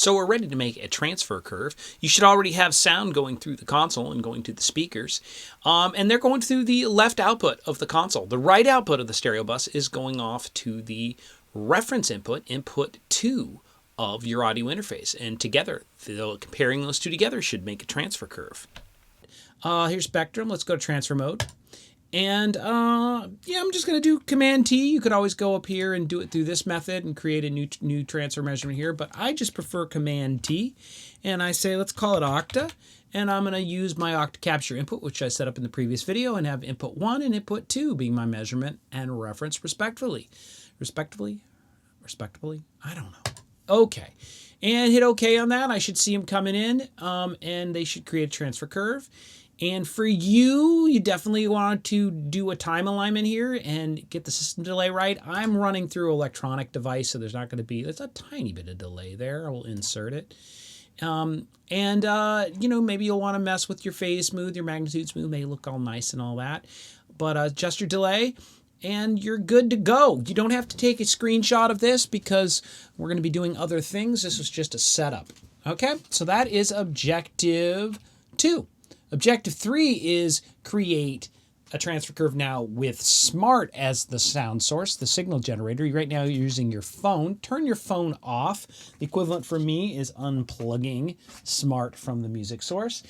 So we're ready to make a transfer curve. You should already have sound going through the console and going to the speakers. And they're going through the left output of the console. The right output of the stereo bus is going off to the reference input, input 2 of your audio interface. And together, comparing those two together should make a transfer curve. Here's Spectrum. Let's go to transfer mode. And yeah, I'm just going to do Command T. You could always go up here and do it through this method and create a new transfer measurement here, but I just prefer Command T. And I say, let's call it Octa. And I'm going to use my Octa capture input, which I set up in the previous video, and have input 1 and input 2 being my measurement and reference respectively. Respectively? I don't know. Okay. And hit OK on that. I should see them coming in, and they should create a transfer curve. And for you definitely want to do a time alignment here and get the system delay right. I'm running through an electronic device, so there's a tiny bit of delay there. I will insert it. You know, maybe you'll want to mess with your phase smooth, your magnitude smooth, may look all nice and all that. But adjust your delay, and you're good to go. You don't have to take a screenshot of this because we're going to be doing other things. This was just a setup. Okay, so that is objective 2. Objective 3 is create a transfer curve now with Smaart as the sound source, the signal generator. Right now you're using your phone. Turn your phone off. The equivalent for me is unplugging Smaart from the music source.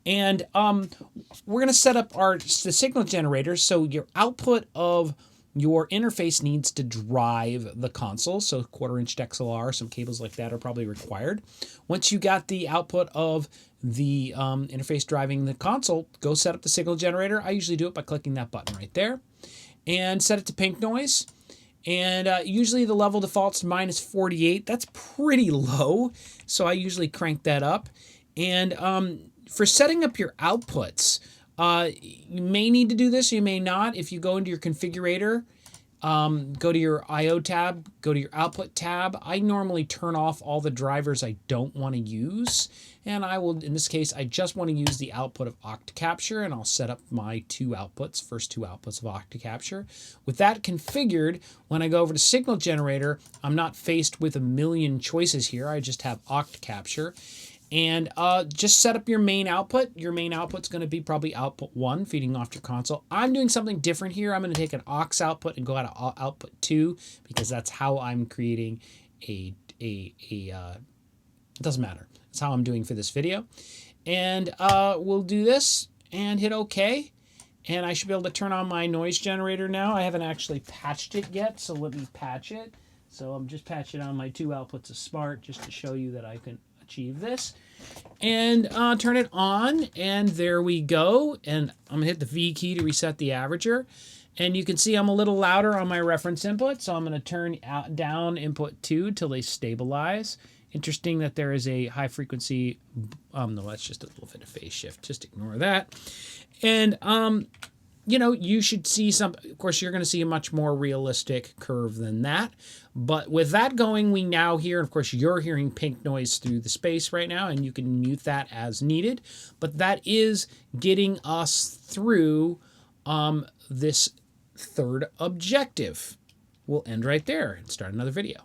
And we're going to set up the signal generator so your output of your interface needs to drive the console. So 1/4-inch XLR, some cables like that are probably required. Once you got the output of the interface driving the console, go set up the signal generator. I usually do it by clicking that button right there. And set it to pink noise. And usually the level defaults to -48. That's pretty low. So I usually crank that up. And for setting up your outputs, you may need to do this, you may not. If you go into your configurator, go to your I/O tab, go to your output tab. I normally turn off all the drivers I don't want to use. And I will, in this case, I just want to use the output of Octa Capture, and I'll set up my first two outputs of Octa Capture. With that configured, when I go over to Signal Generator, I'm not faced with a million choices here. I just have Octa Capture. And just set up your main output. Your main output's going to be probably output 1, feeding off your console. I'm doing something different here. I'm going to take an aux output and go out of output 2 because that's how I'm creating it doesn't matter. That's how I'm doing for this video. And we'll do this and hit OK. And I should be able to turn on my noise generator now. I haven't actually patched it yet, so let me patch it. So I'm just patching on my 2 outputs of Smaart just to show you that I can achieve this. And turn it on, and there we go. And I'm gonna hit the V key to reset the averager. And you can see I'm a little louder on my reference input, so I'm gonna turn down input 2 till they stabilize. Interesting that there is a high frequency, no, that's just a little bit of phase shift, just ignore that. And you know, you should see of course, you're going to see a much more realistic curve than that. But with that going, we now hear, of course, you're hearing pink noise through the space right now, and you can mute that as needed. But that is getting us through this third objective. We'll end right there and start another video.